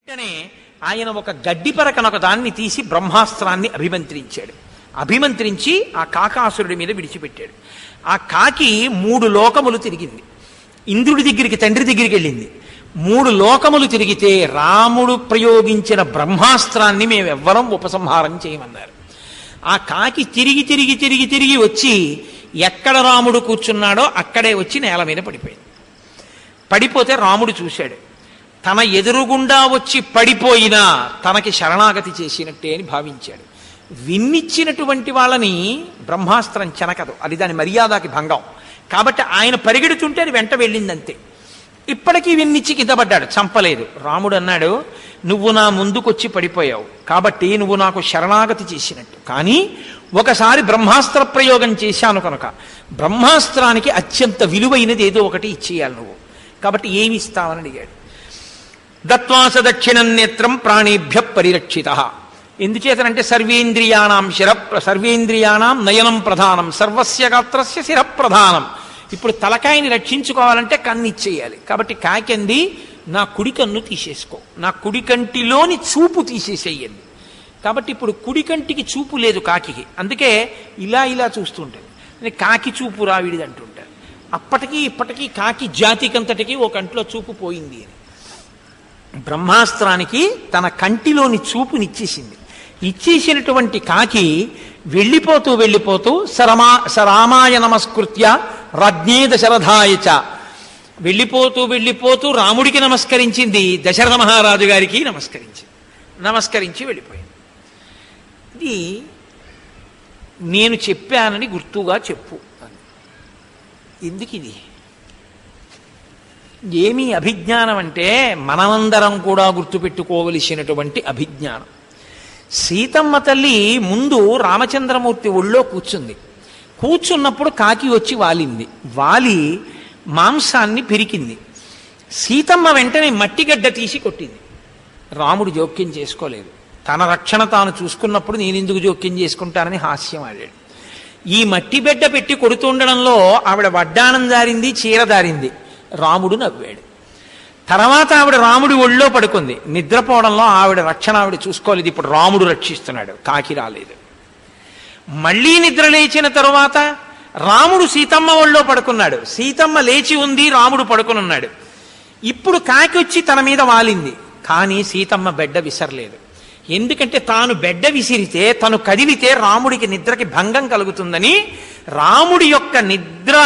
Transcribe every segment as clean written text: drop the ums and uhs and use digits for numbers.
వెంటనే ఆయన ఒక గడ్డిపరకనొక దాన్ని తీసి బ్రహ్మాస్త్రాన్ని అభిమంత్రించి ఆ కాకాసురుడి మీద విడిచిపెట్టాడు. ఆ కాకి 3 లోకములు తిరిగింది. ఇంద్రుడి దగ్గరికి, తండ్రి దగ్గరికి వెళ్ళింది. 3 లోకములు తిరిగితే రాముడు ప్రయోగించిన బ్రహ్మాస్త్రాన్ని మేమెవ్వరం ఉపసంహారం చేయమన్నారు. ఆ కాకి తిరిగి వచ్చి ఎక్కడ రాముడు కూర్చున్నాడో అక్కడే వచ్చి నేల మీద పడిపోయింది. పడిపోతే రాముడు చూశాడు. తన ఎదురుగుండా వచ్చి పడిపోయినా తనకి శరణాగతి చేసినట్టే అని భావించాడు. విన్నిచ్చినటువంటి వాళ్ళని బ్రహ్మాస్త్రం చెనకదు, అది దాని మర్యాదకి భంగం. కాబట్టి ఆయన పరిగెడుతుంటే అది వెంట వెళ్ళిందంతే. ఇప్పటికీ విన్నిచ్చి కింద పడ్డాడు, చంపలేదు. రాముడు అన్నాడు, నువ్వు నా ముందుకొచ్చి పడిపోయావు కాబట్టి నువ్వు నాకు శరణాగతి చేసినట్టు. కానీ ఒకసారి బ్రహ్మాస్త్ర ప్రయోగం చేశాను కనుక బ్రహ్మాస్త్రానికి అత్యంత విలువైనది ఏదో ఒకటి ఇచ్చేయాలి నువ్వు. కాబట్టి ఏమి ఇస్తావని అడిగాడు. దత్వాస దక్షిణం నేత్రం ప్రాణేభ్య పరిరక్షిత. ఎందుచేతనంటే సర్వేంద్రియాణం నయనం ప్రధానం సర్వస్య గాత్రస్య శిర ప్రధానం. ఇప్పుడు తలకాయని రక్షించుకోవాలంటే కన్ను ఇచ్చేయాలి. కాబట్టి కాకంది, నా కుడి కన్ను తీసేసుకో, నా కుడి కంటిలోని చూపు తీసేసేయండి. కాబట్టి ఇప్పుడు కుడి కంటికి చూపు లేదు కాకి, అందుకే ఇలా చూస్తుంటుంది. కాకి చూపు రావిడిది అంటుంటారు. అప్పటికీ ఇప్పటికీ కాకి జాతికంతటికి ఓ కంట్లో చూపు పోయింది అని. బ్రహ్మాస్త్రానికి తన కంటిలోని చూపునిచ్చేసింది. ఇచ్చేసినటువంటి కాకి వెళ్ళిపోతూ సరామాయ నమస్కృత్య రాజ్ఞే దశరథాయచ వెళ్ళిపోతూ రాముడికి నమస్కరించింది, దశరథ మహారాజు గారికి నమస్కరించి వెళ్ళిపోయింది. ఇది నేను చెప్పానని గుర్తుగా చెప్పు. ఎందుకు ఇది? ఏమీ అభిజ్ఞానం అంటే మనమందరం కూడా గుర్తుపెట్టుకోవలసినటువంటి అభిజ్ఞానం. సీతమ్మ తల్లి ముందు రామచంద్రమూర్తి ఒళ్ళో కూర్చున్నప్పుడు కాకి వచ్చి వాలి మాంసాన్ని పెరికింది. సీతమ్మ వెంటనే మట్టిగడ్డ తీసి కొట్టింది. రాముడు జోక్యం చేసుకోలేదు. తన రక్షణ తాను చూసుకున్నప్పుడు నేనెందుకు జోక్యం చేసుకుంటానని హాస్యం ఆడాడు. ఈ మట్టి బిడ్డ పెట్టి కొడుతుండడంలో ఆవిడ వడ్డానం దారింది, చీర దారింది. రాముడు నవ్వాడు. తర్వాత ఆవిడ రాముడి ఒళ్ళో పడుకుంది. నిద్రపోవడంలో ఆవిడ రక్షణ ఆవిడ చూసుకోలేదు. ఇప్పుడు రాముడు రక్షిస్తున్నాడు, కాకి రాలేదు. మళ్ళీ నిద్ర లేచిన తరువాత రాముడు సీతమ్మ ఒళ్ళో పడుకున్నాడు. సీతమ్మ లేచి ఉంది, రాముడు పడుకునున్నాడు. ఇప్పుడు కాకి వచ్చి తన మీద వాలింది. కానీ సీతమ్మ బెడ్డ విసరలేదు. ఎందుకంటే తాను బెడ్డ విసిరితే, తను కదిలితే రాముడికి నిద్రకి భంగం కలుగుతుందని, రాముడి యొక్క నిద్ర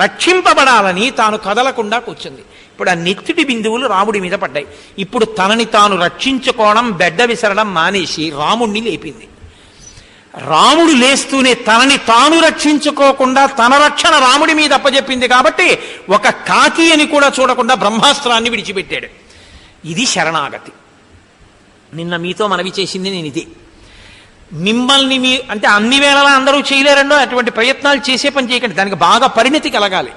రక్షింపబడాలని తాను కదలకుండా కూర్చుంది. ఇప్పుడు ఆ నెత్తిటి బిందువులు రాముడి మీద పడ్డాయి. ఇప్పుడు తనని తాను రక్షించుకోవడం, బెడ్డ విసరడం మానేసి రాముణ్ణి లేపింది. రాముడు లేస్తూనే తనని తాను రక్షించుకోకుండా తన రక్షణ రాముడి మీద అప్పచెప్పింది. కాబట్టి ఒక కాకి అని కూడా చూడకుండా బ్రహ్మాస్త్రాన్ని విడిచిపెట్టాడు. ఇది శరణాగతి. నిన్న మీతో మనవి చేసింది నేను ఇది. మిమ్మల్ని అంటే అన్ని వేళలా అందరూ చేయలేరండో, అటువంటి ప్రయత్నాలు చేసే పని చేయకండి. దానికి బాగా పరిణతి కలగాలి.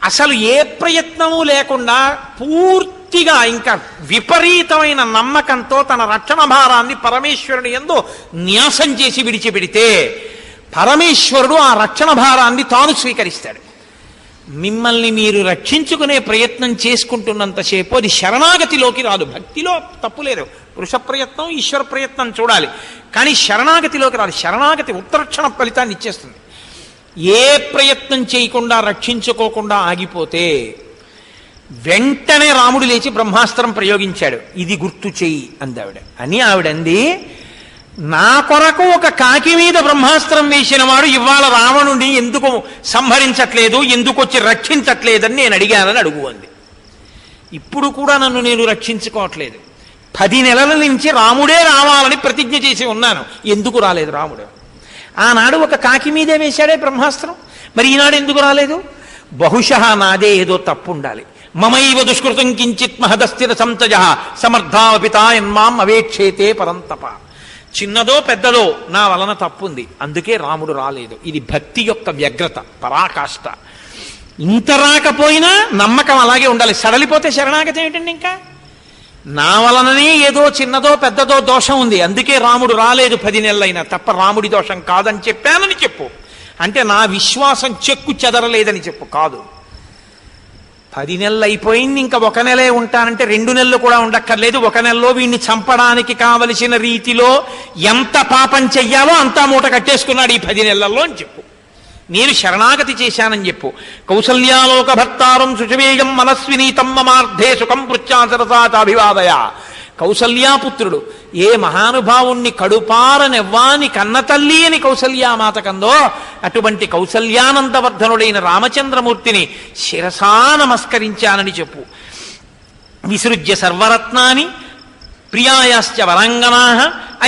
అసలు ఏ ప్రయత్నము లేకుండా పూర్తిగా ఇంకా విపరీతమైన నమ్మకంతో తన రక్షణ భారాన్ని పరమేశ్వరుని యందు న్యాసం చేసి విడిచిపెడితే పరమేశ్వరుడు ఆ రక్షణ భారాన్ని తాను స్వీకరిస్తాడు. మిమ్మల్ని మీరు రక్షించుకునే ప్రయత్నం చేసుకుంటున్నంతసేపు అది శరణాగతిలోకి రాదు. భక్తిలో తప్పులేదు, పురుష ప్రయత్నం ఈశ్వర ప్రయత్నం చూడాలి, కానీ శరణాగతిలోకి రాదు. శరణాగతి ఉత్తరక్షణ ఫలితాన్ని ఇచ్చేస్తుంది. ఏ ప్రయత్నం చేయకుండా రక్షించుకోకుండా ఆగిపోతే వెంటనే రాముడు లేచి బ్రహ్మాస్త్రం ప్రయోగించాడు. ఇది గుర్తు చెయ్యి అందావిడ. ఆవిడంది, నా కొరకు ఒక కాకి మీద బ్రహ్మాస్త్రం వేసిన వాడు ఇవాళ రావణుడిని ఎందుకు సంహరించట్లేదు, ఎందుకు వచ్చి రక్షించట్లేదని నేను అడిగానని అడుగు అంది. ఇప్పుడు కూడా నన్ను నేను రక్షించుకోవట్లేదు. 10 నెలల నుంచి రాముడే రావాలని ప్రతిజ్ఞ చేసి ఉన్నాను, ఎందుకు రాలేదు రాముడు? ఆనాడు ఒక కాకి మీదే వేశాడే బ్రహ్మాస్త్రం, మరి ఈనాడు ఎందుకు రాలేదు? బహుశः నాదే ఏదో తప్పు ఉండాలి. మమైవ దుష్కృతం కించిత్ మహదస్థిర సంతజ సమర్థాపితాయన్మాం అవేక్షేతే పరంతప. చిన్నదో పెద్దదో నా వలన తప్పుంది, అందుకే రాముడు రాలేదు. ఇది భక్తి యొక్క వ్యగ్రత, పరాకాష్ట. ఇంత రాకపోయినా నమ్మకం అలాగే ఉండాలి. సడలిపోతే శరణాగతి ఏమిటండి? ఇంకా నా వలననే ఏదో చిన్నదో పెద్దదో దోషం ఉంది, అందుకే రాముడు రాలేదు 10 నెలలైనా, తప్ప రాముడి దోషం కాదని చెప్పానని చెప్పు. అంటే నా విశ్వాసం చెక్కు చెదరలేదని చెప్పు. కాదు, 10 నెలలు అయిపోయింది, ఇంకా 1 నెలే ఉంటానంటే 2 నెలలు కూడా ఉండక్కర్లేదు. 1 నెలలో వీడిని చంపడానికి కావలసిన రీతిలో ఎంత పాపం చెయ్యాలో అంతా మూట కట్టేసుకున్నాడు ఈ 10 నెలల్లో అని చెప్పు. నేను శరణాగతి చేశానని చెప్పు. కౌసల్యాలోక భర్తారం శుచవేయం మనస్వినీతం మమార్థే సుఖం పృచ్ఛాసరసాభివాదయ. కౌసల్యాపుత్రుడు ఏ మహానుభావుణ్ణి కడుపారనెవ్వాని కన్నతల్లి అని కౌసల్యామాత కందో అటువంటి కౌసల్యానందవర్ధనుడైన రామచంద్రమూర్తిని శిరసా నమస్కరించానని చెప్పు. విసృజ్య సర్వరత్నాని ప్రియాయాశ్చ వరాంగనా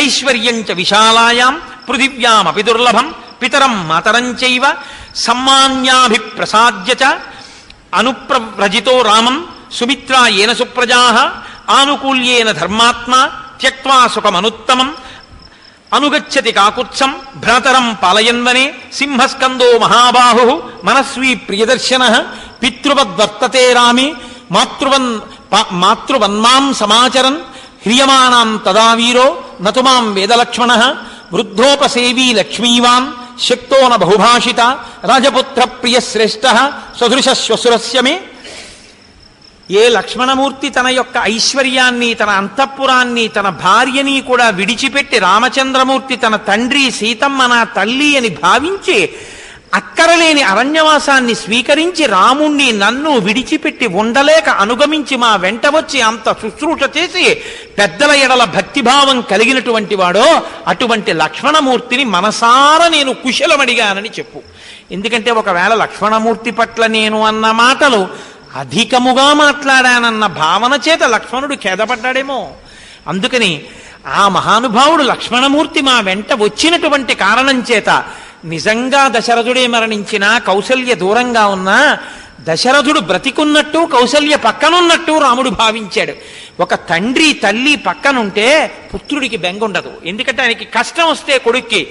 ఐశ్వర్యంచ విశాలాయాం పృథివ్యామపి దుర్లభం పితరం మాతరం చైవ సమ్మాన్యాభిప్రసాద్య చ అనుప్రవ్రజితో రామం సుమిత్రా ఏన సుప్రజా ఆనుకూల్యేన ధర్మాత్మా త్యక్వా సుఖమనుత్తమం అనుగచ్చతి కాకుత్సం భ్రాతరం పాలయన్వనే సింహస్కందో మహాబాహు మనస్వీ ప్రియదర్శన పితృవద్వర్తతే రామే మాతృవన్మాం సమాచరన్ హ్రియమాణాం తదా వీరో నతుమాం వేదలక్ష్మణ వృద్ధోపసేవీ లక్ష్మీవాన్ శక్తో న బహుభాషిత రాజపుత్ర ప్రియశ్రేష్ఠ సదృశ్వసురస్య మే. ఏ లక్ష్మణమూర్తి తన యొక్క ఐశ్వర్యాన్ని, తన అంతఃపురాన్ని, తన భార్యని కూడా విడిచిపెట్టి రామచంద్రమూర్తి తన తండ్రి సీతమ్మ నా తల్లి అని భావించి అక్కరలేని అరణ్యవాసాన్ని స్వీకరించి రాముణ్ణి నన్ను విడిచిపెట్టి ఉండలేక అనుగమించి మా వెంట వచ్చి అంత శుశ్రూష చేసి పెద్దల ఎడల భక్తిభావం కలిగినటువంటి వాడో అటువంటి లక్ష్మణమూర్తిని మనసారా నేను కుశలమడిగానని చెప్పు. ఎందుకంటే ఒకవేళ లక్ష్మణమూర్తి పట్ల నేను అన్న మాటలు అధికముగా మాట్లాడానన్న భావన చేత లక్ష్మణుడు ఖేదపడ్డాడేమో. అందుకని ఆ మహానుభావుడు లక్ష్మణమూర్తి మా వెంట వచ్చినటువంటి కారణం చేత నిజంగా దశరథుడే మరణించినా కౌసల్య దూరంగా ఉన్నా దశరథుడు బ్రతికున్నట్టు కౌసల్య పక్కనున్నట్టు రాముడు భావించాడు. ఒక తండ్రి తల్లి పక్కనుంటే పుత్రుడికి బెంగుండదు. ఎందుకంటే ఆయనకి కష్టం వస్తే కొడుక్కి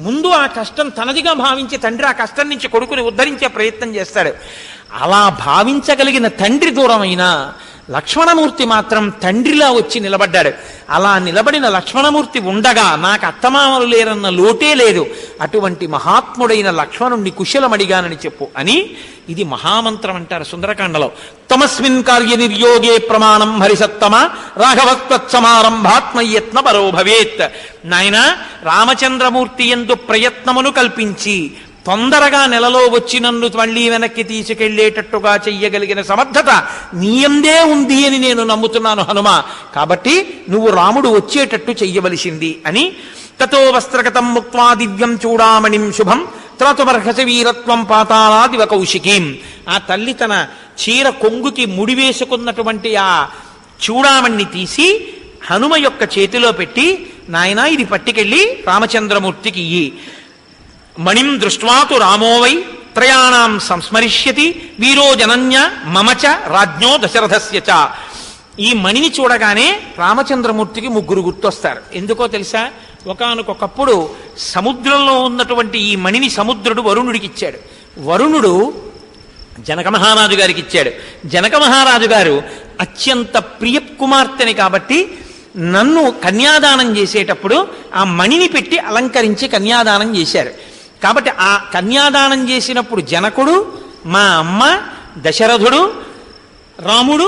ముందు ఆ కష్టం తనదిగా భావించి తండ్రి ఆ కష్టం నుంచి కొడుకుని ఉద్ధరించే ప్రయత్నం చేస్తాడు. అలా భావించగలిగిన తండ్రి దూరమైనా లక్ష్మణమూర్తి మాత్రం తండ్రిలా వచ్చి నిలబడ్డాడు. అలా నిలబడిన లక్ష్మణమూర్తి ఉండగా నాకు అత్తమామలు లేరన్న లోటే లేదు. అటువంటి మహాత్ముడైన లక్ష్మణుణ్ణి కుశలమడిగానని చెప్పు అని ఇది మహామంత్రం అంటారు సుందరకాండలో. తమస్మిన్ కార్య నిర్యోగే ప్రమాణం హరిసత్తమ రాఘవత్వత్సమారంభాత్మయత్న పరో భవేత్. నాయన రామచంద్రమూర్తి యందు ప్రయత్నమును కల్పించి తొందరగా నెలలో వచ్చి నన్ను మళ్ళీ వెనక్కి తీసుకెళ్లేటట్టుగా చెయ్యగలిగిన సమర్థత నీయందే ఉంది అని నేను నమ్ముతున్నాను హనుమ. కాబట్టి నువ్వు రాముడు వచ్చేటట్టు చెయ్యవలసింది అని. తతో వస్త్రగతం ముక్త్వా దివ్యం చూడామణిం శుభం త్రాతుమర్హస వీరత్వం పాతాళాదివ కౌశికీం. ఆ తల్లి తన చీర కొంగుకి ముడివేసుకున్నటువంటి ఆ చూడామణ్ణి తీసి హనుమ యొక్క చేతిలో పెట్టి నాయనా ఇది పట్టుకెళ్ళి రామచంద్రమూర్తికి ఇయ్యి. మణిం దృష్ట్వాతు రామోవై త్రయాణం సంస్మరిష్యతి వీరో జనన్య మమచ రాజ్ఞో దశరథస్య చ. ఈ మణిని చూడగానే రామచంద్రమూర్తికి 3 గుర్తొస్తారు. ఎందుకో తెలుసా? ఒకానొకప్పుడు సముద్రంలో ఉన్నటువంటి ఈ మణిని సముద్రుడు వరుణుడికి ఇచ్చాడు. వరుణుడు జనక మహారాజు గారికి ఇచ్చాడు. జనక మహారాజు గారు అత్యంత ప్రియ కుమార్తెని కాబట్టి నన్ను కన్యాదానం చేసేటప్పుడు ఆ మణిని పెట్టి అలంకరించి కన్యాదానం చేశారు. కాబట్టి ఆ కన్యాదానం చేసినప్పుడు జనకుడు, మా అమ్మ, దశరథుడు, రాముడు,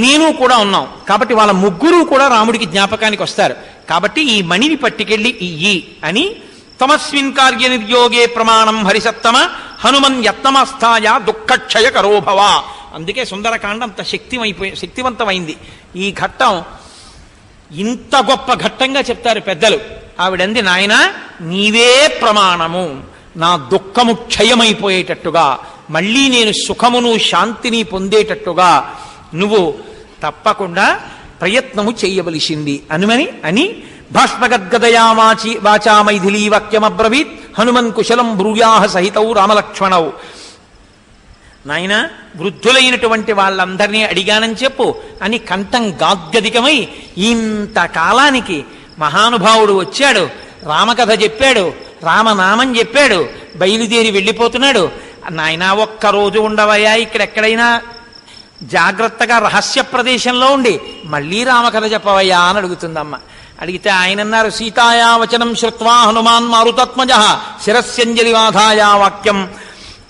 నేను కూడా ఉన్నాం. కాబట్టి వాళ్ళ 3 కూడా రాముడికి జ్ఞాపకానికి వస్తారు. కాబట్టి ఈ మణిని పట్టుకెళ్ళి ఇయ్యి అని. తమస్మిన్ కార్య నిర్యోగే ప్రమాణం హరిసత్తమ హనుమన్ యత్నమస్థాయ దుఃఖక్షయ కరోభవ. అందుకే సుందరకాండ అంత శక్తివంతమైంది. ఈ ఘట్టం ఇంత గొప్ప ఘట్టంగా చెప్తారు పెద్దలు. ఆవిడంది నాయన నీవే ప్రమాణము, నా దుఃఖము క్షయమైపోయేటట్టుగా మళ్ళీ నేను సుఖమును శాంతిని పొందేటట్టుగా నువ్వు తప్పకుండా ప్రయత్నము చేయవలసింది అని భాష్మగద్గదయా వాచా మైథిలీ వాక్యమబ్రవీత్ హనుమన్ కుశలం బ్రూయాహ సహితౌ రామలక్ష్మణౌ. నాయన వృద్ధులైనటువంటి వాళ్ళందరినీ అడిగానని చెప్పు అని కంఠం గాద్గదికమై ఇంతకాలానికి మహానుభావుడు వచ్చాడు, రామకథ చెప్పాడు, రామనామం చెప్పాడు, బయలుదేరి వెళ్ళిపోతున్నాడు. నాయన ఒక్కరోజు ఉండవయ్యా, ఇక్కడెక్కడైనా జాగ్రత్తగా రహస్య ప్రదేశంలో ఉండి మళ్ళీ రామకథ చెప్పవయ్యా అని అడుగుతుందమ్మ. అడిగితే ఆయన అన్నారు, సీతాయా వచనం శ్రుత్వా హనుమాన్ మారుతాత్మజ శిరస్యంజలివాధాయా వాక్యం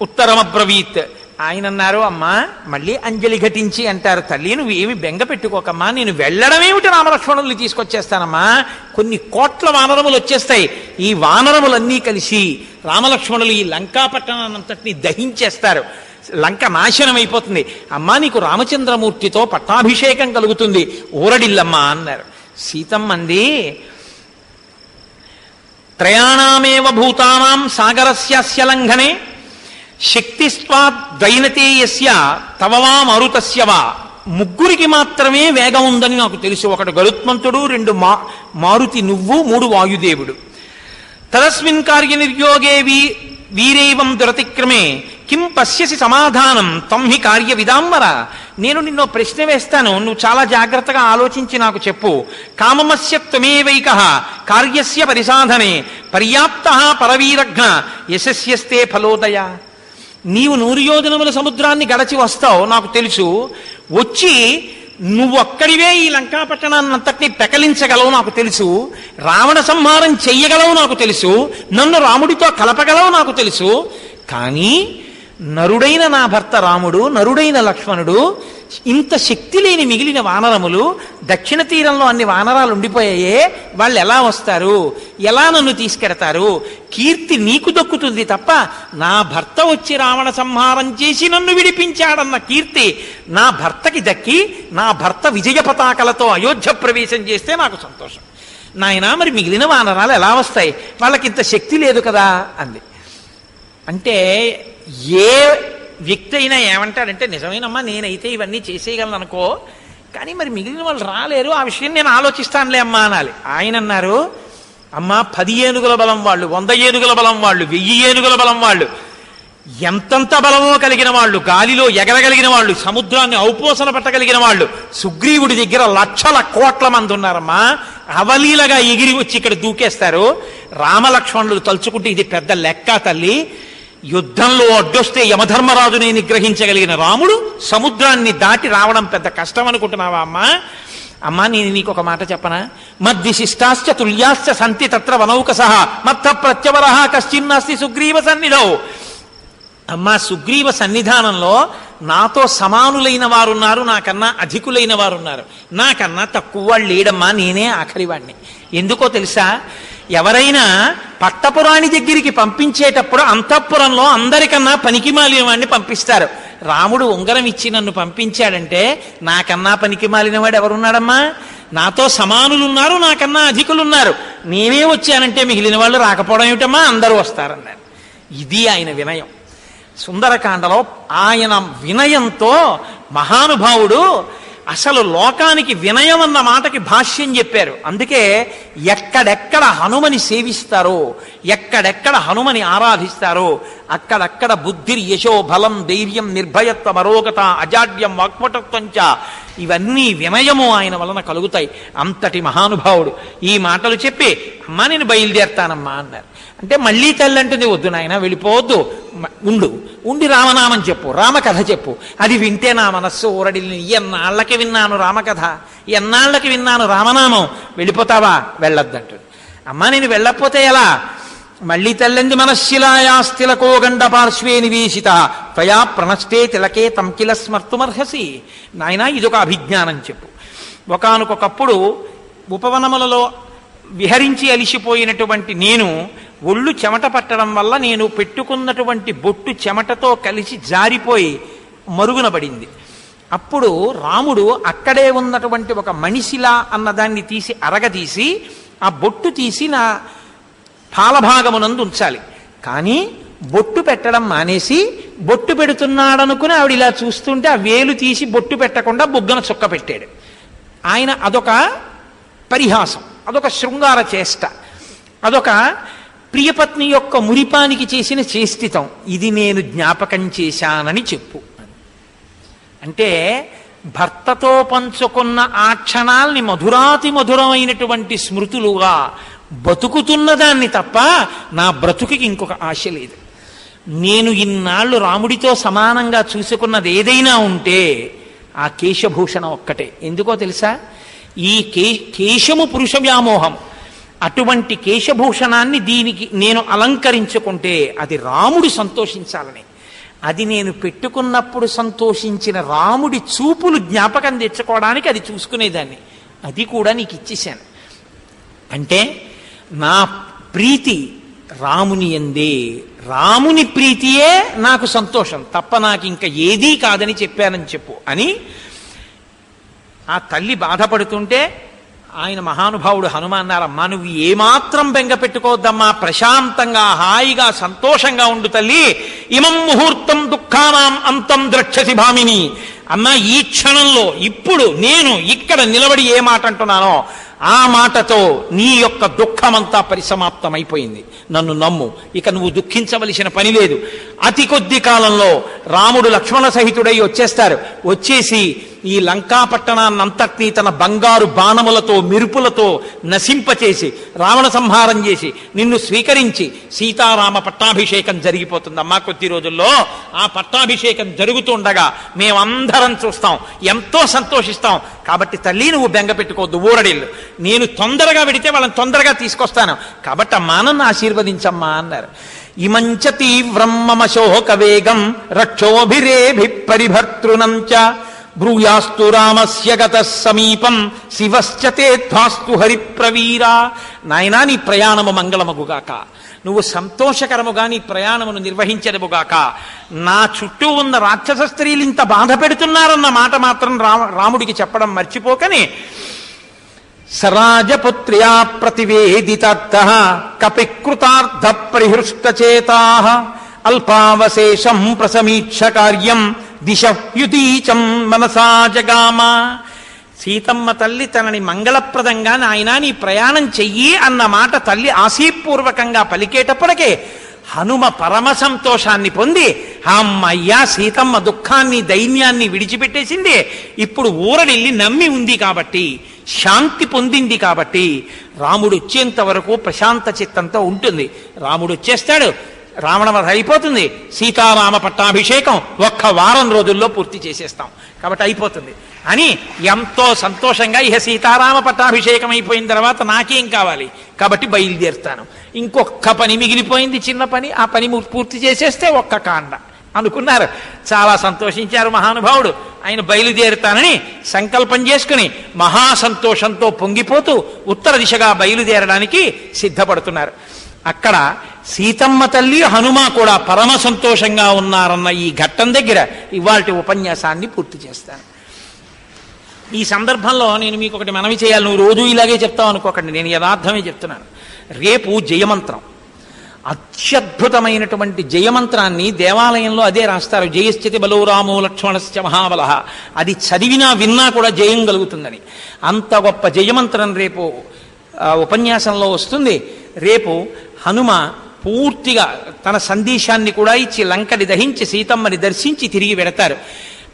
ఉత్తరమబ్రవీత్. ఆయన అన్నారు, అమ్మా మళ్ళీ అంజలి ఘటించి అంటారు, తల్లి నువ్వు ఏమి బెంగ పెట్టుకోకమ్మా, నేను వెళ్ళడం ఏమిటి రామలక్ష్మణుల్ని తీసుకొచ్చేస్తానమ్మా, కొన్ని కోట్ల వానరములు వచ్చేస్తాయి, ఈ వానరములన్నీ కలిసి రామలక్ష్మణులు ఈ లంకాపట్టణాన్నంతటినీ దహించేస్తారు, లంక నాశనం అయిపోతుంది, అమ్మా నీకు రామచంద్రమూర్తితో పట్టాభిషేకం కలుగుతుంది, ఊరడిల్లమ్మా అన్నారు. సీతమ్మంది, త్రయాణామేవ భూతానాం సాగరస్యాస్య లంఘనే శక్తిస్వాద్వైనతే యస్య తవవా మరుతస్య వా. ముగ్గురికి మాత్రమే వేగం ఉందని నాకు తెలుసు, ఒకడు గరుత్మంతుడు, రెండు మారుతి నువ్వు, మూడు వాయుదేవుడు. తదస్మిన్ కార్యనిర్యోగే వీరైవం దురతిక్రమే కిం పశ్యసి సమాధానం తం హి కార్య విదాంబర. నేను నిన్నో ప్రశ్న వేస్తాను, నువ్వు చాలా జాగ్రత్తగా ఆలోచించి నాకు చెప్పు. కామమస్య త్వమేవైక కార్యస్య పరిసాధనే పర్యాప్త పరవీరఘ్న యశస్యస్తే ఫలోదయ. నీవు 100 యోజనముల సముద్రాన్ని గడచి వస్తావు నాకు తెలుసు, వచ్చి నువ్వు అక్కడివే ఈ లంకాపట్టణాన్నంతటినీ పెకలించగలవు నాకు తెలుసు, రావణ సంహారం చెయ్యగలవు నాకు తెలుసు, నన్ను రాముడితో కలపగలవు నాకు తెలుసు, కానీ నరుడైన నా భర్త రాముడు, నరుడైన లక్ష్మణుడు, ఇంత శక్తి లేని మిగిలిన వానరములు, దక్షిణ తీరంలో అన్ని వానరాలు ఉండిపోయాయే, వాళ్ళు ఎలా వస్తారు, ఎలా నన్ను తీసుకెడతారు, కీర్తి నీకు దక్కుతుంది తప్ప నా భర్త వచ్చి రావణ సంహారం చేసి నన్ను విడిపించాడన్న కీర్తి నా భర్తకి దక్కి నా భర్త విజయ పతాకలతో అయోధ్య ప్రవేశం చేస్తే నాకు సంతోషం. నాయనా మరి మిగిలిన వానరాలు ఎలా వస్తాయి, వాళ్ళకింత శక్తి లేదు కదా అంది. అంటే ఏ వ్యక్తి అయినా ఏమంటాడంటే, నిజమేనమ్మా నేనైతే ఇవన్నీ చేసేయగలను అనుకో, కానీ మరి మిగిలిన వాళ్ళు రాలేరు, ఆ విషయం నేను ఆలోచిస్తానులే అమ్మా అనాలి. ఆయన అన్నారు, అమ్మా 10 ఏనుగుల బలం వాళ్ళు, 100 ఏనుగుల బలం వాళ్ళు, 1000 ఏనుగుల బలం వాళ్ళు, ఎంతంత బలమో కలిగిన వాళ్ళు, గాలిలో ఎగరగలిగిన వాళ్ళు, సముద్రాన్ని ఔపోసన పట్టగలిగిన వాళ్ళు సుగ్రీవుడి దగ్గర లక్షల కోట్ల మంది ఉన్నారమ్మా. అవలీలగా ఎగిరి వచ్చి ఇక్కడ దూకేస్తారు. రామలక్ష్మణులు తలుచుకుంటే ఇది పెద్ద లెక్క తల్లి. యుద్ధంలో అడ్డొస్తే యమధర్మరాజుని నిగ్రహించగలిగిన రాముడు సముద్రాన్ని దాటి రావడం పెద్ద కష్టం అనుకుంటున్నావా అమ్మా? అమ్మా నేను నీకు ఒక మాట చెప్పనా, మద్విశిష్టాశ్చ తుల్యాశ్చ సంతి తత్ర వనౌకసః మత్త ప్రత్యవరః కశ్చిన్నాస్తి సుగ్రీవ సన్నిధౌ. అమ్మా సుగ్రీవ సన్నిధానంలో నాతో సమానులైన వారున్నారు, నాకన్నా అధికులైన వారున్నారు, నాకన్నా తక్కువ వాళ్ళు లేడమ్మా, నేనే ఆఖరివాణ్ణి. ఎందుకో తెలుసా, ఎవరైనా పట్టపురాణి దగ్గరికి పంపించేటప్పుడు అంతఃపురంలో అందరికన్నా పనికిమాలిన వాడిని పంపిస్తారు. రాముడు ఉంగరం ఇచ్చి నన్ను పంపించాడంటే నాకన్నా పనికిమాలిన వాడు ఎవరున్నాడమ్మా? నాతో సమానులున్నారు, నాకన్నా అధికులున్నారు, నేనే వచ్చానంటే మిగిలిన వాళ్ళు రాకపోవడం ఏమిటమ్మా, అందరూ వస్తారన్నారు. ఇది ఆయన వినయం. సుందరకాండలో ఆయన వినయంతో మహానుభావుడు అసలు లోకానికి వినయం అన్న మాటకి భాష్యం చెప్పారు. అందుకే ఎక్కడెక్కడ హనుమని సేవిస్తారో, ఎక్కడెక్కడ హనుమని ఆరాధిస్తారో అక్కడక్కడ బుద్ధి యశో బలం ధైర్యం నిర్భయత్వ మరోగత అజాడ్యం వాక్పటత్వంచ ఇవన్నీ వినయము ఆయన వలన కలుగుతాయి. అంతటి మహానుభావుడు ఈ మాటలు చెప్పి, అమ్మా నేను బయలుదేరతానమ్మా అన్నారు. అంటే మళ్ళీ తల్లి అంటుంది, వద్దు నాయన వెళ్ళిపోవద్దు, ఉండి రామనామం చెప్పు, రామకథ చెప్పు, అది వింటే నా మనస్సు ఊరడిల్ని. ఎన్నాళ్ళకి విన్నాను రామకథ, ఎన్నాళ్ళకి విన్నాను రామనామం, వెళ్ళిపోతావా? వెళ్ళొద్దంటుంది. అమ్మా నేను వెళ్ళకపోతే ఎలా? మళ్ళీ తల్లింది, మనశ్శిలాయాస్తిలకో గండ పార్శ్వే నివేశిత త్వయా ప్రణష్టే తిలకే తంకిల స్మర్తుమర్హసి. నాయన ఇదొక అభిజ్ఞానం చెప్పు. ఒకానొకప్పుడు ఉపవనములలో విహరించి అలిసిపోయినటువంటి నేను ఒళ్ళు చెమట పట్టడం వల్ల నేను పెట్టుకున్నటువంటి బొట్టు చెమటతో కలిసి జారిపోయి మరుగున పడింది. అప్పుడు రాముడు అక్కడే ఉన్నటువంటి ఒక మణిశిల అన్నదాన్ని తీసి అరగదీసి ఆ బొట్టు తీసి నా పాలభాగమునందు ఉంచాలి. కానీ బొట్టు పెట్టడం మానేసి బొట్టు పెడుతున్నాడనుకుని ఆవిడ ఇలా చూస్తుంటే ఆ వేలు తీసి బొట్టు పెట్టకుండా బుగ్గన చుక్క పెట్టాడు. ఆయన అదొక పరిహాసం, అదొక శృంగార చేష్ట, అదొక ప్రియపత్ని యొక్క మురిపానికి చేసిన చేష్టితం. ఇది నేను జ్ఞాపకం చేశానని చెప్పు. అంటే భర్తతో పంచుకున్న ఆ క్షణాల్ని మధురాతి మధురమైనటువంటి స్మృతులుగా బతుకుతున్నదాన్ని తప్ప నా బ్రతుకుకి ఇంకొక ఆశ లేదు. నేను ఇన్నాళ్ళు రాముడితో సమానంగా చూసుకున్నది ఏదైనా ఉంటే ఆ కేశభూషణం ఒక్కటే. ఎందుకో తెలుసా? ఈ కేశము పురుష వ్యామోహం. అటువంటి కేశభూషణాన్ని దీనికి నేను అలంకరించుకుంటే అది రాముడు సంతోషించాలని. అది నేను పెట్టుకున్నప్పుడు సంతోషించిన రాముడి చూపులు జ్ఞాపకం తెచ్చుకోవడానికి అది చూసుకునేదాన్ని. అది కూడా నీకు ఇచ్చేశాను. అంటే నా ప్రీతి రాముని యందే, రాముని ప్రీతియే నాకు సంతోషం తప్ప నాకు ఇంకా ఏదీ కాదని చెప్పానని చెప్పు అని ఆ తల్లి బాధపడుతుంటే ఆయన మహానుభావుడు హనుమ అన్నారమ్మా, నువ్వు ఏమాత్రం బెంగ పెట్టుకోవద్దమ్మా, ప్రశాంతంగా హాయిగా సంతోషంగా ఉండు తల్లి. ఇమం ముహూర్తం దుఃఖానాం అంతం ద్రక్షసి భామిని. అమ్మా, ఈ క్షణంలో ఇప్పుడు నేను ఇక్కడ నిలబడి ఏ మాట అంటున్నానో ఆ మాటతో నీ యొక్క దుఃఖమంతా పరిసమాప్తమైపోయింది. నన్ను నమ్ము, ఇక నువ్వు దుఃఖించవలసిన పని లేదు. అతి కొద్ది కాలంలో రాముడు లక్ష్మణ సహితుడై వచ్చేస్తారు. వచ్చేసి ఈ లంకాపట్టణాన్నంతటినీ తన బంగారు బాణములతో మెరుపులతో నశింపచేసి రావణ సంహారం చేసి నిన్ను స్వీకరించి సీతారామ పట్టాభిషేకం జరిగిపోతుందమ్మా. కొద్ది రోజుల్లో ఆ పట్టాభిషేకం జరుగుతుండగా మేమందరం చూస్తాం, ఎంతో సంతోషిస్తాం. కాబట్టి తల్లి నువ్వు బెంగ పెట్టుకోవద్దు, ఊరడిల్లు. నేను తొందరగా వెడితే వాళ్ళని తొందరగా తీసుకొస్తాను. కాబట్టి అమ్మా నన్ను ఆశీర్వదించమ్మా అన్నారు. ఇమంచ తీవ్రం మమ శోక వేగం రక్షోభిరేభి పరిభర్తృనంచ బ్రూయాస్తు రామస్య గతః సమీపం శివశ్చతే ధ్వాస్తు హరిప్రవీరా. నాయనా, నీ ప్రయాణము మంగళమగుగాక, నువ్వు సంతోషకరముగా నీ ప్రయాణమును నిర్వహించదముగాక. నా చుట్టూ ఉన్న రాక్షస స్త్రీలు ఇంత బాధ పెడుతున్నారన్న మాట మాత్రం రాముడికి చెప్పడం మర్చిపోకని సరాజపుత్ర్యా ప్రతివేదితార్థః కపికృతార్థ పరిహృష్టచేతాః అల్పావశేషం ప్రసమీక్ష కార్యం దిశయుతీచం మనసా జగామ. సీతమ్మ తల్లి తనని మంగళప్రదంగా నాయనా నీ ప్రయాణం చెయ్యి అన్న మాట తల్లి ఆశీపూర్వకంగా పలికేటప్పటికే హనుమ పరమ సంతోషాన్ని పొంది అమ్మయ్యా సీతమ్మ దుఃఖాన్ని దైన్యాన్ని విడిచిపెట్టేసింది, ఇప్పుడు ఊరడిల్లి నమ్మి ఉంది కాబట్టి శాంతి పొందింది కాబట్టి రాముడు వచ్చేంత వరకు ప్రశాంత చిత్తంతో ఉంటుంది. రాముడు వచ్చేస్తాడు, రావణవధ అయిపోతుంది, సీతారామ పట్టాభిషేకం 1 వారం రోజుల్లో పూర్తి చేసేస్తాం కాబట్టి అయిపోతుంది అని ఎంతో సంతోషంగా ఇహ సీతారామ పట్టాభిషేకం అయిపోయిన తర్వాత నాకేం కావాలి కాబట్టి బయలుదేరుతాను. ఇంకొక పని మిగిలిపోయింది, చిన్న పని, ఆ పని పూర్తి చేసేస్తే 1 కాండ అనుకున్నారు. చాలా సంతోషించారు మహానుభావుడు. ఆయన బయలుదేరుతానని సంకల్పం చేసుకుని మహాసంతోషంతో పొంగిపోతూ ఉత్తర దిశగా బయలుదేరడానికి సిద్ధపడుతున్నారు. అక్కడ సీతమ్మ తల్లి హనుమ కూడా పరమ సంతోషంగా ఉన్నారన్న ఈ ఘట్టం దగ్గర ఇవాల్టి ఉపన్యాసాన్ని పూర్తి చేస్తాను. ఈ సందర్భంలో నేను మీకు ఒకటి మనవి చేయాలి, నువ్వు రోజు ఇలాగే చెప్తావు అనుకోకండి, నేను యథార్థమే చెప్తున్నాను. రేపు జయమంత్రం, అత్యద్భుతమైనటువంటి జయమంత్రాన్ని దేవాలయంలో అదే రాస్తారు, జయశ్చతి బలో రామో లక్ష్మణశ్చ మహాబల. అది చదివినా విన్నా కూడా జయం కలుగుతుందని. అంత గొప్ప జయమంత్రం రేపు ఉపన్యాసంలో వస్తుంది. రేపు హనుమ పూర్తిగా తన సందేశాన్ని కూడా ఇచ్చి లంకని దహించి సీతమ్మని దర్శించి తిరిగి వెడతారు.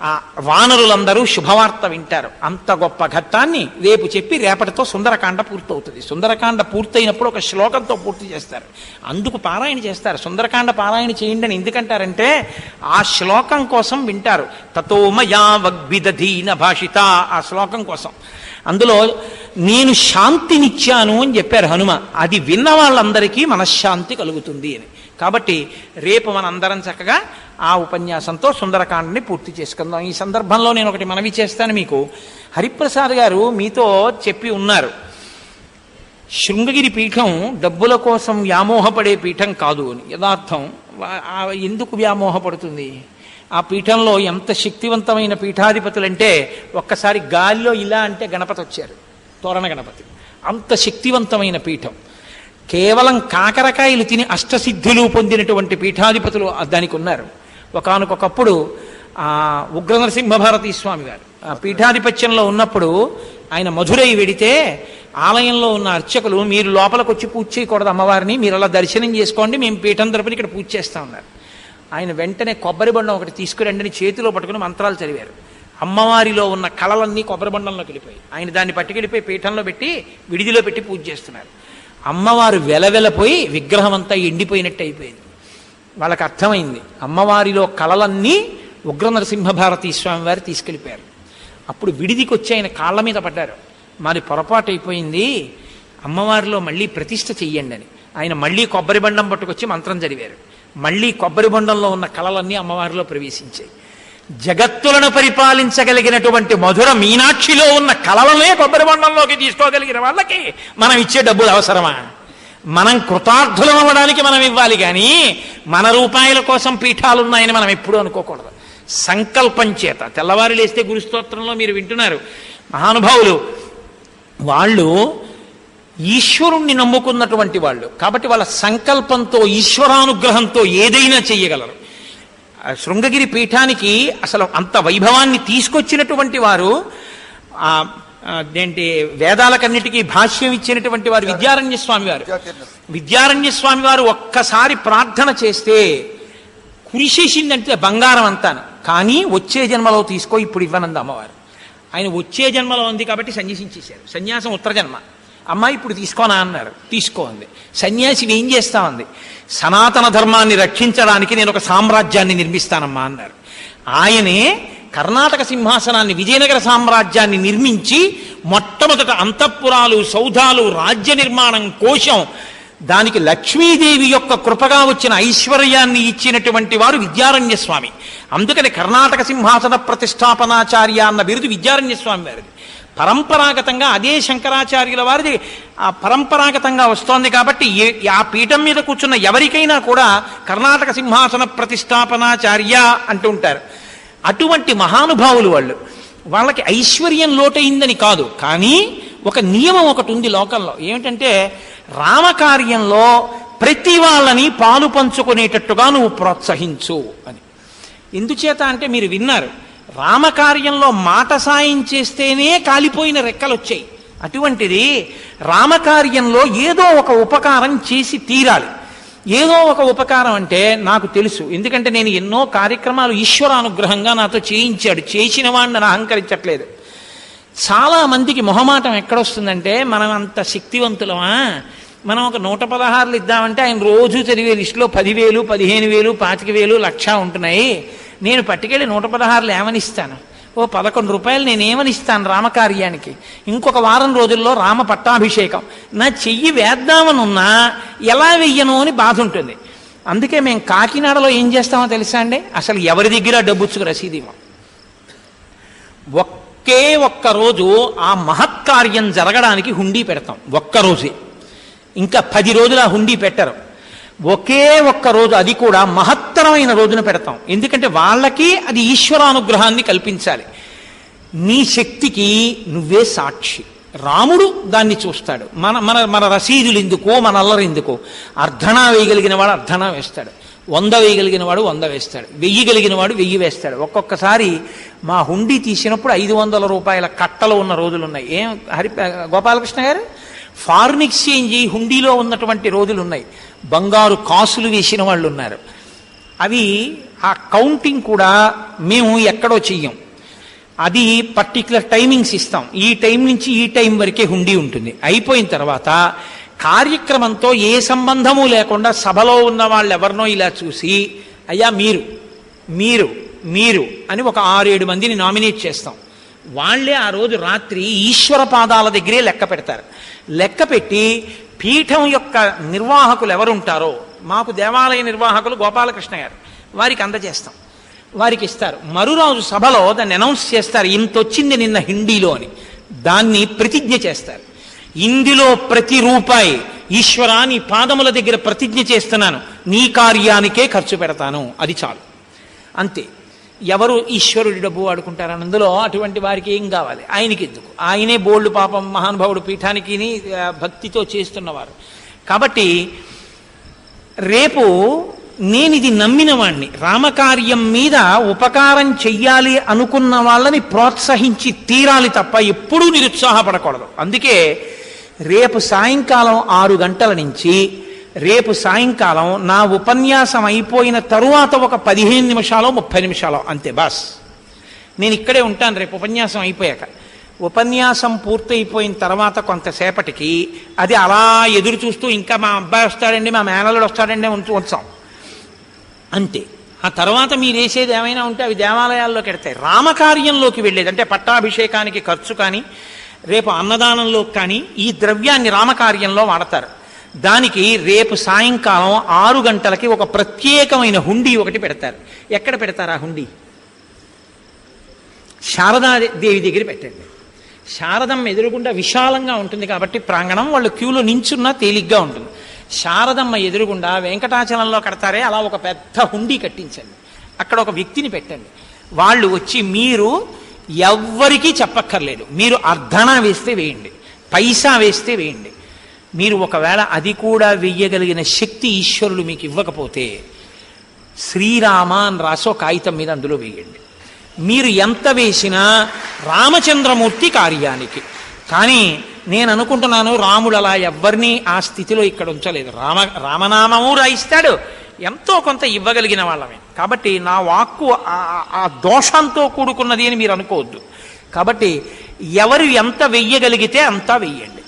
ఆ వానరులందరూ శుభవార్త వింటారు. అంత గొప్ప ఘట్టాన్ని రేపు చెప్పి రేపటితో సుందరకాండ పూర్తవుతుంది. సుందరకాండ పూర్తయినప్పుడు ఒక శ్లోకంతో పూర్తి చేస్తారు, అందుకు పారాయణ చేస్తారు. సుందరకాండ పారాయణ చేయండి అని ఎందుకంటారంటే ఆ శ్లోకం కోసం వింటారు. తతో మయా వగ్విదధీన భాషిత, ఆ శ్లోకం కోసం. అందులో నేను శాంతినిచ్చాను అని చెప్పారు హనుమ. అది విన్న వాళ్ళందరికీ మనశ్శాంతి కలుగుతుంది అని. కాబట్టి రేపు మనందరం చక్కగా ఆ ఉపన్యాసంతో సుందరకాండని పూర్తి చేసుకుందాం. ఈ సందర్భంలో నేను ఒకటి మనవి చేస్తాను మీకు. హరిప్రసాద్ గారు మీతో చెప్పి ఉన్నారు, శృంగగిరి పీఠం డబ్బుల కోసం వ్యామోహపడే పీఠం కాదు అని. యథార్థం ఎందుకు వ్యామోహపడుతుంది? ఆ పీఠంలో ఎంత శక్తివంతమైన పీఠాధిపతులంటే ఒక్కసారి గాలిలో ఇలా అంటే గణపతి వచ్చారు, తోరణ గణపతి. అంత శక్తివంతమైన పీఠం. కేవలం కాకరకాయలు తిని అష్టసిద్ధులు పొందినటువంటి పీఠాధిపతులు దానికి ఉన్నారు. ఒకానొకప్పుడు ఉగ్ర నరసింహభారతీ స్వామి గారు ఆ పీఠాధిపత్యంలో ఉన్నప్పుడు ఆయన మధురై వెడితే ఆలయంలో ఉన్న అర్చకులు, మీరు లోపలికి వచ్చి పూజ చేయకూడదు అమ్మవారిని, మీరు అలా దర్శనం చేసుకోండి, మేము పీఠం తరపున ఇక్కడ పూజ చేస్తా ఉన్నారు. ఆయన వెంటనే కొబ్బరి బండం ఒకటి తీసుకురండి అని చేతిలో పట్టుకుని మంత్రాలు చదివారు. అమ్మవారిలో ఉన్న కళలన్నీ కొబ్బరి బండంలోకి వెళ్ళిపోయి ఆయన దాన్ని పట్టుకెళ్ళిపోయి పీఠంలో పెట్టి విడిదిలో పెట్టి పూజ చేస్తున్నారు. అమ్మవారు వెలవెలపోయి విగ్రహం అంతా ఎండిపోయినట్టు అయిపోయింది. వాళ్ళకి అర్థమైంది అమ్మవారిలో కళలన్నీ ఉగ్ర నరసింహభారతీ స్వామి వారు తీసుకెళ్ళిపోయారు. అప్పుడు విడిదికి వచ్చి ఆయన కాళ్ళ మీద పడ్డారు, మాది పొరపాటు అయిపోయింది, అమ్మవారిలో మళ్ళీ ప్రతిష్ఠ చెయ్యండి అని. ఆయన మళ్ళీ కొబ్బరి బండం పట్టుకొచ్చి మంత్రం చదివారు. మళ్ళీ కొబ్బరి బొండంలో ఉన్న కళలన్నీ అమ్మవారిలో ప్రవేశించాయి. జగత్తులను పరిపాలించగలిగినటువంటి మధుర మీనాక్షిలో ఉన్న కళలనే కొబ్బరి బొండంలోకి తీసుకోగలిగిన వాళ్ళకి మనం ఇచ్చే డబ్బులు అవసరమా? మనం కృతార్థులం అవ్వడానికి మనం ఇవ్వాలి, కానీ మన రూపాయల కోసం పీఠాలున్నాయని మనం ఎప్పుడూ అనుకోకూడదు. సంకల్పం చేత తెల్లవారు లేస్తే గురుస్తోత్రంలో మీరు వింటున్నారు మహానుభావులు, వాళ్ళు ఈశ్వరుణ్ణి నమ్ముకున్నటువంటి వాళ్ళు కాబట్టి వాళ్ళ సంకల్పంతో ఈశ్వరానుగ్రహంతో ఏదైనా చెయ్యగలరు. శృంగగిరి పీఠానికి అసలు అంత వైభవాన్ని తీసుకొచ్చినటువంటి వారు, అదేంటి వేదాలకన్నిటికీ భాష్యం ఇచ్చినటువంటి వారు విద్యారణ్య స్వామి వారు. విద్యారణ్య స్వామి వారు ఒక్కసారి ప్రార్థన చేస్తే కురిసేసిందంటే బంగారం అంతాను, కానీ వచ్చే జన్మలో తీసుకో ఇప్పుడు ఇవ్వనంది అమ్మవారు. ఆయన వచ్చే జన్మలో ఉంది కాబట్టి సన్యాసించేశారు. సన్యాసం ఉత్తర జన్మ. అమ్మాయి ఇప్పుడు తీసుకోనా అన్నారు, తీసుకో అంది. సన్యాసి ఏం చేస్తామంది, సనాతన ధర్మాన్ని రక్షించడానికి నేను ఒక సామ్రాజ్యాన్ని నిర్మిస్తానమ్మా అన్నారు. ఆయనే కర్ణాటక సింహాసనాన్ని, విజయనగర సామ్రాజ్యాన్ని నిర్మించి మొట్టమొదట అంతఃపురాలు, సౌధాలు, రాజ్య నిర్మాణం కోశం, దానికి లక్ష్మీదేవి యొక్క కృపగా వచ్చిన ఐశ్వర్యాన్ని ఇచ్చినటువంటి వారు విద్యారణ్య స్వామి. అందుకని కర్ణాటక సింహాసన ప్రతిష్టాపనాచార్య అన్న బిరుదు విద్యారణ్య స్వామి వారిది. పరంపరాగతంగా అదే శంకరాచార్యుల వారిది పరంపరాగతంగా వస్తోంది. కాబట్టి ఆ పీఠం మీద కూర్చున్న ఎవరికైనా కూడా కర్ణాటక సింహాసన ప్రతిష్టాపనాచార్య అంటూ ఉంటారు. అటువంటి మహానుభావులు వాళ్ళు. వాళ్ళకి ఐశ్వర్యం లోటైందని కాదు, కానీ ఒక నియమం ఒకటి ఉంది లోకంలో. ఏమిటంటే రామకార్యంలో ప్రతి వాళ్ళని పాలు పంచుకునేటట్టుగా నువ్వు ప్రోత్సహించు అని. ఎందుచేత అంటే మీరు విన్నారు, రామకార్యంలో మాట సాయం చేస్తేనే కాలిపోయిన రెక్కలు వచ్చాయి. అటువంటిది రామకార్యంలో ఏదో ఒక ఉపకారం చేసి తీరాలి. ఏదో ఒక ఉపకారం అంటే నాకు తెలుసు, ఎందుకంటే నేను ఎన్నో కార్యక్రమాలు ఈశ్వరానుగ్రహంగా నాతో చేయించాడు. చేసిన వాడిని నేను అహంకరించట్లేదు. చాలా మందికి మొహమాటం ఎక్కడొస్తుందంటే, మనం అంత శక్తివంతులమా, మనం ఒక 116 ఇద్దామంటే ఆయన రోజు చదివే లిస్టులో 10,000, 15,000, 25,000, 1,00,000 ఉంటున్నాయి. నేను పట్టుకెళ్ళి 116 ఏమనిస్తాను? ఓ 11 రూపాయలు నేను ఏమనిస్తాను రామకార్యానికి? ఇంకొక వారం రోజుల్లో రామ పట్టాభిషేకం. నా చెయ్యి వేద్దామనున్నా ఎలా వెయ్యను అని బాధ ఉంటుంది. అందుకే మేము కాకినాడలో ఏం చేస్తామో తెలుసా అండి, అసలు ఎవరి దగ్గర డబ్బుచ్చుకు రసీదేమో. ఒకే ఒక్కరోజు ఆ మహత్కార్యం జరగడానికి హుండీ పెడతాం, ఒక్కరోజే. ఇంకా 10 రోజులు ఆ హుండీ పెట్టరు. ఒకే ఒక్క రోజు, అది కూడా మహత్తరమైన రోజున పెడతాం. ఎందుకంటే వాళ్ళకి అది ఈశ్వరానుగ్రహాన్ని కల్పించాలి. నీ శక్తికి నువ్వే సాక్షి. రాముడు దాన్ని చూస్తాడు. మన మన మన రసీదులు ఎందుకు, మన అల్లరి ఎందుకు? అర్ధనా వేయగలిగిన వాడు అర్ధనా వేస్తాడు, 100 వేయగలిగిన వాడు 100 వేస్తాడు, 1000 కలిగిన వాడు 1000 వేస్తాడు. ఒక్కొక్కసారి మా హుండీ తీసినప్పుడు 500 రూపాయల కట్టలు ఉన్న రోజులు ఉన్నాయి. ఏం గోపాలకృష్ణ గారు, ఫారిన్ ఎక్స్చేంజ్ హుండీలో ఉన్నటువంటి రోజులు ఉన్నాయి. బంగారు కాసులు వేసిన వాళ్ళు ఉన్నారు. అవి ఆ కౌంటింగ్ కూడా మేము ఎక్కడో చెయ్యం. అది పర్టికులర్ టైమింగ్స్ ఇస్తాం. ఈ టైం నుంచి ఈ టైం వరకే హుండీ ఉంటుంది. అయిపోయిన తర్వాత కార్యక్రమంతో ఏ సంబంధము లేకుండా సభలో ఉన్న వాళ్ళు ఎవరినో ఇలా చూసి, అయ్యా మీరు మీరు మీరు అని ఒక 6-7 మందిని నామినేట్ చేస్తాం. వాళ్లే ఆ రోజు రాత్రి ఈశ్వర పాదాల దగ్గరే లెక్క పెడతారు. లెక్క పెట్టి పీఠం యొక్క నిర్వాహకులు ఎవరుంటారో, మాకు దేవాలయ నిర్వాహకులు గోపాలకృష్ణ గారు, వారికి అందజేస్తాం. వారికి ఇస్తారు. మరురోజు సభలో దాన్ని అనౌన్స్ చేస్తారు, ఇంత వచ్చింది నిన్న హిందీలో అని. దాన్ని ప్రతిజ్ఞ చేస్తారు. ఇందులో ప్రతి రూపాయి ఈశ్వరా నీ పాదముల దగ్గర ప్రతిజ్ఞ చేస్తున్నాను, నీ కార్యానికే ఖర్చు పెడతాను, అది చాలు, అంతే. ఎవరు ఈశ్వరుడి డబ్బు వాడుకుంటారని అందులో అటువంటి వారికి ఏం కావాలి? ఆయనకి ఎందుకు? ఆయనే బోల్డ్ పాపం మహానుభావుడు పీఠానికి భక్తితో చేస్తున్నవారు. కాబట్టి రేపు నేను ఇది నమ్మిన వాణ్ణి, రామకార్యం మీద ఉపకారం చెయ్యాలి అనుకున్న వాళ్ళని ప్రోత్సహించి తీరాలి తప్ప ఎప్పుడూ నిరుత్సాహపడకూడదు. అందుకే రేపు సాయంకాలం 6 గంటల నుంచి రేపు సాయంకాలం నా ఉపన్యాసం అయిపోయిన తరువాత ఒక 15 నిమిషాలు 30 నిమిషాలు అంతే బాస్, నేను ఇక్కడే ఉంటాను. రేపు ఉపన్యాసం అయిపోయాక, ఉపన్యాసం పూర్తయిపోయిన తర్వాత కొంతసేపటికి అది అలా ఎదురు చూస్తూ, ఇంకా మా అబ్బాయి వస్తాడండి, మా మేనల్లుడు వస్తాడండి ఉంచాం అంతే. ఆ తర్వాత మీరు వేసేది ఏమైనా ఉంటే అవి దేవాలయాల్లోకి వెడతాయి. రామకార్యంలోకి వెళ్ళేది అంటే పట్టాభిషేకానికి ఖర్చు కానీ, రేపు అన్నదానంలో కానీ ఈ ద్రవ్యాన్ని రామకార్యంలో వాడతారు. దానికి రేపు సాయంకాలం 6 గంటలకి ఒక ప్రత్యేకమైన హుండీ ఒకటి పెడతారు. ఎక్కడ పెడతారు ఆ హుండీ? శారదాదేవి దగ్గర పెట్టండి. శారదమ్మ ఎదురుగుండా విశాలంగా ఉంటుంది కాబట్టి ప్రాంగణం, వాళ్ళు క్యూలో నించున్నా తేలిగ్గా ఉంటుంది. శారదమ్మ ఎదురుగుండా వెంకటాచలంలో కడతారే అలా ఒక పెద్ద హుండీ కట్టించండి. అక్కడ ఒక వ్యక్తిని పెట్టండి. వాళ్ళు వచ్చి, మీరు ఎవ్వరికీ చెప్పక్కర్లేదు, మీరు అర్ధనా వేస్తే వేయండి, పైసా వేస్తే వేయండి. మీరు ఒకవేళ అది కూడా వెయ్యగలిగిన శక్తి ఈశ్వరుడు మీకు ఇవ్వకపోతే శ్రీరామ అని రాసో కాగితం మీద అందులో వేయండి. మీరు ఎంత వేసినా రామచంద్రమూర్తి కార్యానికి. కానీ నేను అనుకుంటున్నాను, రాముడు అలా ఎవ్వరినీ ఆ స్థితిలో ఇక్కడ ఉంచలేదు. రామనామము రాయిస్తాడు, ఎంతో కొంత ఇవ్వగలిగిన వాళ్ళమే. కాబట్టి నా వాక్కు ఆ దోషంతో కూడుకున్నది అని మీరు అనుకోవద్దు. కాబట్టి ఎవరు ఎంత వెయ్యగలిగితే అంతా వెయ్యండి.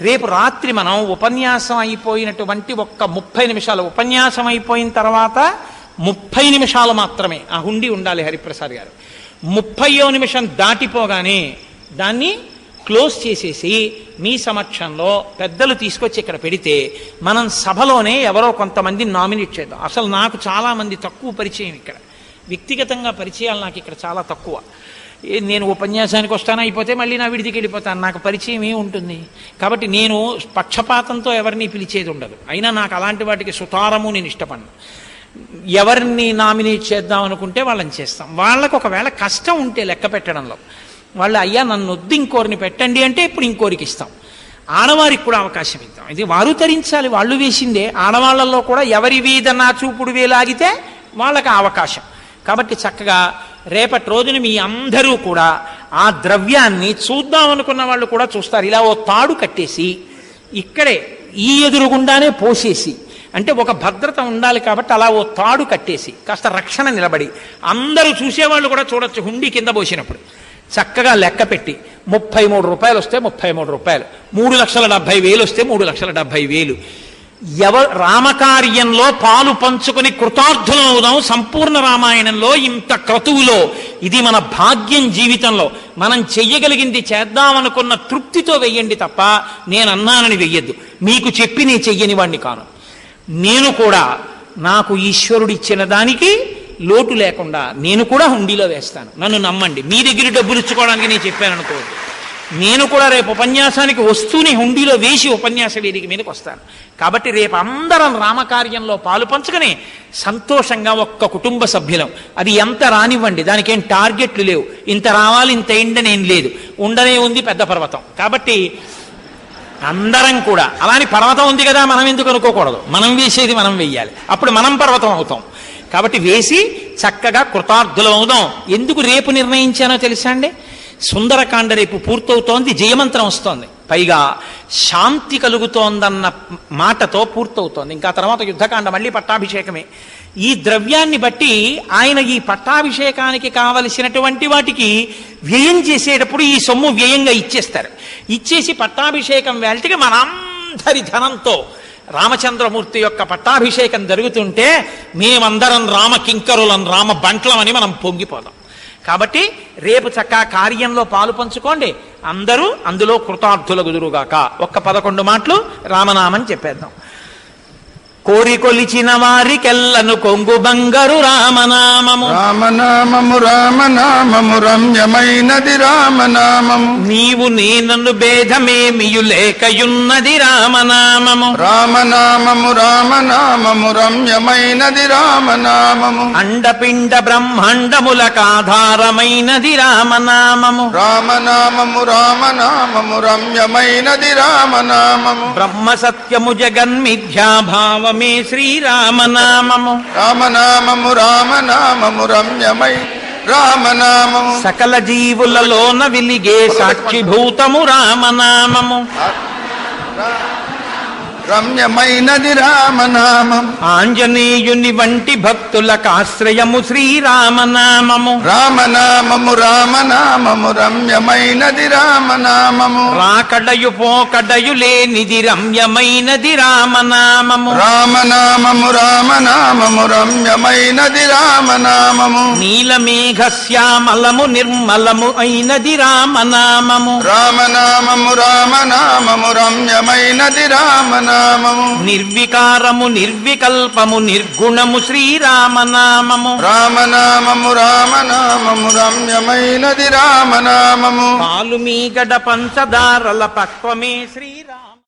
రేపు రాత్రి మనం ఉపన్యాసం అయిపోయినటువంటి ఒక్క 30 నిమిషాలు, ఉపన్యాసం అయిపోయిన తర్వాత 30 నిమిషాలు మాత్రమే ఆ హుండీ ఉండాలి. హరిప్రసాద్ గారు 30వ నిమిషం దాటిపోగానే దాన్ని క్లోజ్ చేసేసి మీ సమక్షంలో పెద్దలు తీసుకొచ్చి ఇక్కడ పెడితే మనం సభలోనే ఎవరో కొంతమందిని నామినేట్ చేద్దాం. అసలు నాకు చాలామంది తక్కువ పరిచయం, ఇక్కడ వ్యక్తిగతంగా పరిచయాలు నాకు ఇక్కడ చాలా తక్కువ. నేను ఉపన్యాసానికి వస్తాను, అయిపోతే మళ్ళీ నా విడిదికి వెళ్ళిపోతాను, నాకు పరిచయం ఏముంటుంది. కాబట్టి నేను పక్షపాతంతో ఎవరిని పిలిచేది ఉండదు. అయినా నాకు అలాంటి వాటికి సుతారము నేను ఇష్టపడను. ఎవరిని నామినేట్ చేద్దాం అనుకుంటే వాళ్ళని చేస్తాం. వాళ్ళకు ఒకవేళ కష్టం ఉంటే లెక్క పెట్టడంలో, వాళ్ళు అయ్యా నన్ను వద్దు ఇంకోరిని పెట్టండి అంటే ఇప్పుడు ఇంకోరికి ఇస్తాం. ఆడవారికి కూడా అవకాశం ఇద్దాం. ఇది వారు తరించాలి, వాళ్ళు వేసిందే. ఆడవాళ్లలో కూడా ఎవరి వీధనా చూపుడు వేలాగితే వాళ్ళకి అవకాశం. కాబట్టి చక్కగా రేపటి రోజున మీ అందరూ కూడా ఆ ద్రవ్యాన్ని చూద్దాం అనుకున్న వాళ్ళు కూడా చూస్తారు. ఇలా ఓ తాడు కట్టేసి ఇక్కడే ఈ ఎదురుగుండానే పోసేసి, అంటే ఒక భద్రత ఉండాలి కాబట్టి అలా ఓ తాడు కట్టేసి కాస్త రక్షణ నిలబడి అందరూ చూసేవాళ్ళు కూడా చూడొచ్చు. హుండీ కింద పోసినప్పుడు చక్కగా లెక్క పెట్టి 33 రూపాయలు వస్తే 33 రూపాయలు, 3,70,000 వస్తే 3,70,000. రామకార్యంలో పాలు పంచుకొని కృతార్థులం అవుదాం. సంపూర్ణ రామాయణంలో ఇంత క్రతువులో ఇది మన భాగ్యం. జీవితంలో మనం చెయ్యగలిగింది చేద్దామనుకున్న తృప్తితో వెయ్యండి తప్ప నేను అన్నానని వెయ్యొద్దు. మీకు చెప్పి నేను చెయ్యని వాడిని కాను. నేను కూడా నాకు ఈశ్వరుడు ఇచ్చిన దానికి లోటు లేకుండా నేను కూడా హుండీలో వేస్తాను. నన్ను నమ్మండి. మీ దగ్గర డబ్బులు ఇచ్చుకోవడానికి నేను చెప్పాను అనుకోవద్దు. నేను కూడా రేపు ఉపన్యాసానికి వస్తూనే హుండీలో వేసి ఉపన్యాస వేదిక మీదకి వస్తాను. కాబట్టి రేపు అందరం రామకార్యంలో పాలు పంచుకొని సంతోషంగా ఒక్క కుటుంబ సభ్యులం. అది ఎంత రానివ్వండి, దానికి ఏం టార్గెట్లు లేవు. ఇంత రావాలి ఇంత ఇండని ఏం లేదు. ఉండనే ఉంది పెద్ద పర్వతం. కాబట్టి అందరం కూడా అలాని పర్వతం ఉంది కదా మనం ఎందుకు అనుకోకూడదు. మనం వేసేది మనం వెయ్యాలి, అప్పుడు మనం పర్వతం అవుతాం. కాబట్టి వేసి చక్కగా కృతార్థులం అవుదాం. ఎందుకు రేపు నిర్ణయించానో తెలుసా అండి? సుందరకాండ రేపు పూర్తవుతోంది, జయమంత్రం వస్తోంది, పైగా శాంతి కలుగుతోందన్న మాటతో పూర్తవుతోంది. ఇంకా తర్వాత యుద్ధకాండ, మళ్ళీ పట్టాభిషేకమే. ఈ ద్రవ్యాన్ని బట్టి ఆయన ఈ పట్టాభిషేకానికి కావలసినటువంటి వాటికి వ్యయం చేసేటప్పుడు ఈ సొమ్ము వ్యయంగా ఇచ్చేస్తారు. ఇచ్చేసి పట్టాభిషేకం వేళటికి మనందరి ధనంతో రామచంద్రమూర్తి యొక్క పట్టాభిషేకం జరుగుతుంటే మేమందరం రామ కింకరులం, రామ బంట్లం అని మనం పొంగిపోదాం. కాబట్టి రేపు చక్కగా కార్యంలో పాలు పంచుకోండి. అందరూ అందులో కృతార్థులగుదురుగాక. ఒక్క 11 మాటలు రామనామం చెప్పేద్దాం. కోరికొలిచిన వారికెల్లను కొంగు బంగారు రామనామము. రామనామము రామనామము రమ్యమైనది రామనామము. నీవు నేనను భేదమేమియు లేకయున్నది రామనామము. రామనామము రామనామము రమ్యమైనది రామనామము. అండపిండ బ్రహ్మాండములకాధారమైనది రామనామము. రామనామము రామనామము రమ్యమైనది రామనామము. బ్రహ్మ సత్యము జగన్మిథ్యాభావం మే శ్రీరామనామము. రామనామము రామనామము రమ్యమై రామనామము. సకల జీవులలోన విలిగే సాక్షిభూతము రామనామము. రమ్యమైనది రామనామం. ఆంజనేయుని వంటి భక్తులకు ఆశ్రయము శ్రీరామనామము. రామనామము రామనామము రమ్యమైనది రామనామము. రాకడయు పోకడయు లేనిది రమ్యమైనది రామనామము. రామనామము రామనామము రమ్యమైనది రామనామము. నీలమేఘ శ్యామలము నిర్మలము అయినది రామనామము. రామనామము రామనామము రమ్యమైనది రామనామము. రామనామము నిర్వికారము నిర్వికల్పము నిర్గుణము శ్రీరామనామము రామనామము రామనామము రమ్యమైనది రామనామము పాలు మీగడ పంచదారల పక్వమే శ్రీరామ